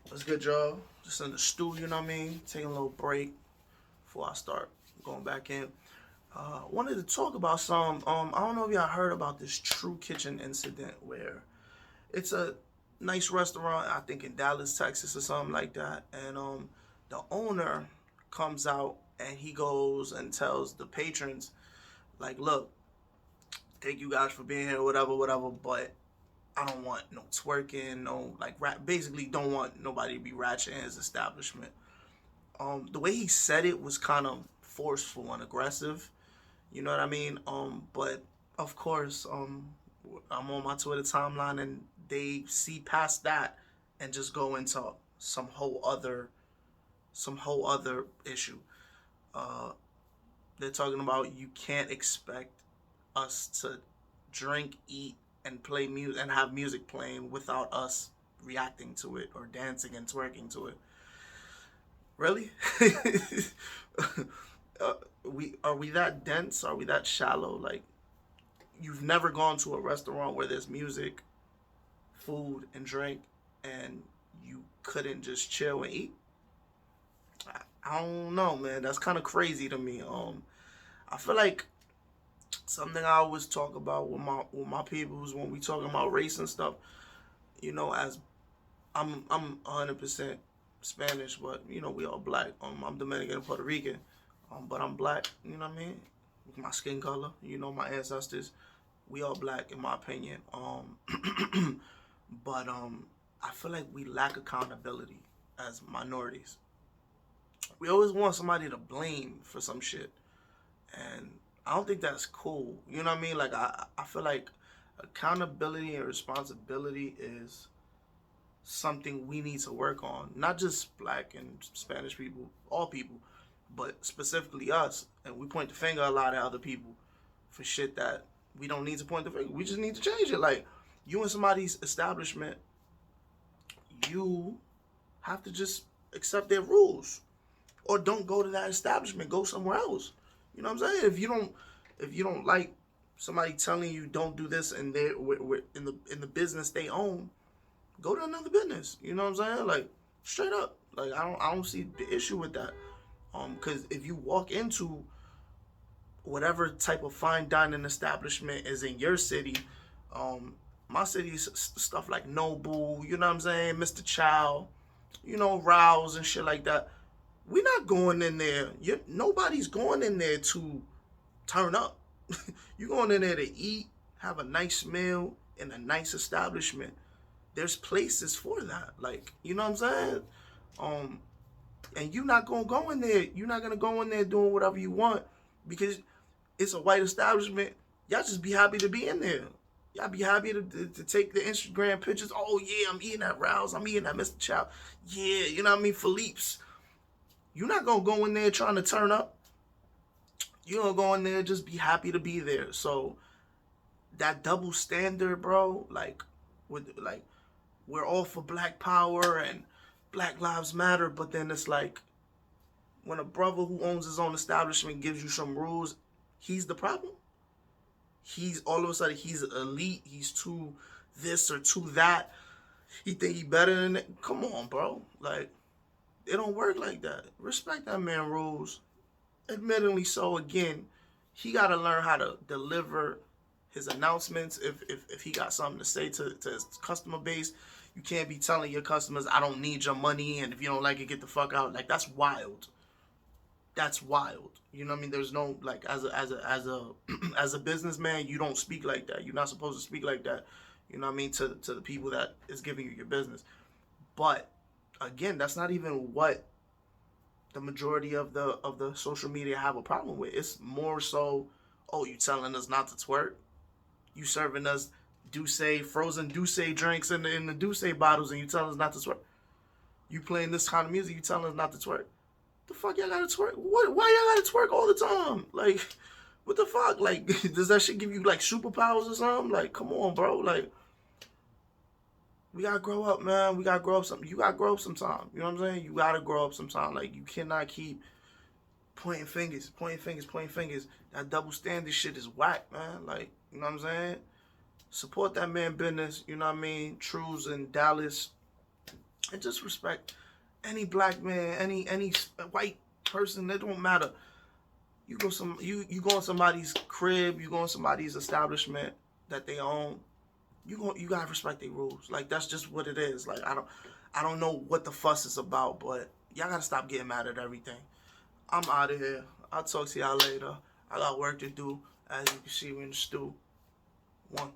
What's good, y'all? Just in the stew, you know what I mean? Taking a little break before I start going back in. Wanted to talk about some. I don't know if y'all heard about this True Kitchen incident where it's a nice restaurant, I think in Dallas, Texas, or something like that, and the owner comes out and he goes and tells the patrons, like, look, thank you guys for being here, whatever, whatever, but I don't want no twerking, no like basically don't want nobody to be ratchet in his establishment. The way he said it was kind of forceful and aggressive. You know what I mean? But of course, I'm on my Twitter timeline and they see past that and just go into some whole other issue. Uh, they're talking about you can't expect us to drink, eat, and play music and have music playing without us reacting to it or dancing and twerking to it. Really? uh, we are we that dense? Are we that shallow? Like you've never gone to a restaurant where there's music, food, and drink, and you couldn't just chill and eat? I don't know, man. That's kind of crazy to me. I feel like something I always talk about with my peoples when we talking about race and stuff. You know, as I'm 100% Spanish, but you know we all black. I'm Dominican and Puerto Rican, but I'm black. You know what I mean? My skin color, you know, my ancestors, we all black in my opinion. But I feel like we lack accountability as minorities. We always want somebody to blame for some shit, and I don't think that's cool. You know what I mean? Like I feel like accountability and responsibility is something we need to work on. Not just black and Spanish people, all people, but specifically us. And we point the finger a lot at other people for shit that we don't need to point the finger. We just need to change it. Like you in somebody's establishment, you have to just accept their rules, or don't go to that establishment. Go somewhere else. You know what I'm saying? If you don't like somebody telling you don't do this and they in the business they own, go to another business. You know what I'm saying? Like straight up. Like I don't see the issue with that. Because if you walk into whatever type of fine dining establishment is in your city, um, my city's stuff like Noble, you know what I'm saying, Mr. Chow, you know, Rouse and shit like that. We're not going in there. Nobody's going in there to turn up. You're going in there to eat, have a nice meal in a nice establishment. There's places for that. Like, you know what I'm saying? Um, and you're not gonna go in there. You're not gonna go in there doing whatever you want because it's a white establishment. Y'all just be happy to be in there. Y'all be happy to take the Instagram pictures. Oh yeah, I'm eating at Rouse. I'm eating at Mr. Chow. Yeah, you know what I mean? Philippe's. You're not gonna go in there trying to turn up. You're gonna go in there just be happy to be there. So that double standard, bro, with like we're all for black power and Black Lives Matter, but then it's like when a brother who owns his own establishment gives you some rules, he's the problem. He's all of a sudden he's elite. He's too this or too that. He think he better than it. Come on, bro. Like it don't work like that. Respect that man rules. Admittedly, so again, he got to learn how to deliver his announcements. If he got something to say to his customer base, you can't be telling your customers, "I don't need your money," and if you don't like it, get the fuck out. Like that's wild. That's wild. You know what I mean? There's no like as a businessman, you don't speak like that. You're not supposed to speak like that. You know what I mean to the people that is giving you your business. But again, that's not even what the majority of the social media have a problem with. It's more so, oh, you telling us not to twerk? You serving us Douce frozen Douce drinks in the Douce bottles, and you telling us not to twerk? You playing this kind of music? You telling us not to twerk? The fuck y'all gotta twerk? What? Why y'all gotta twerk all the time? Like, what the fuck? Like, does that shit give you like superpowers or something? Like, come on, bro. Like, we gotta grow up, man. We gotta grow up some. You gotta grow up sometime. You know what I'm saying? You gotta grow up sometime. Like, you cannot keep pointing fingers, pointing fingers, pointing fingers. That double standard shit is whack, man. Like, you know what I'm saying? Support that man business. You know what I mean? Trues in Dallas. And just respect any black man, any white person. It don't matter. You go in somebody's crib, you go in somebody's establishment that they own. You gotta respect their rules. Like that's just what it is. Like I don't know what the fuss is about, but y'all gotta stop getting mad at everything. I'm out of here. I'll talk to y'all later. I got work to do. As you can see, we in the stew. One.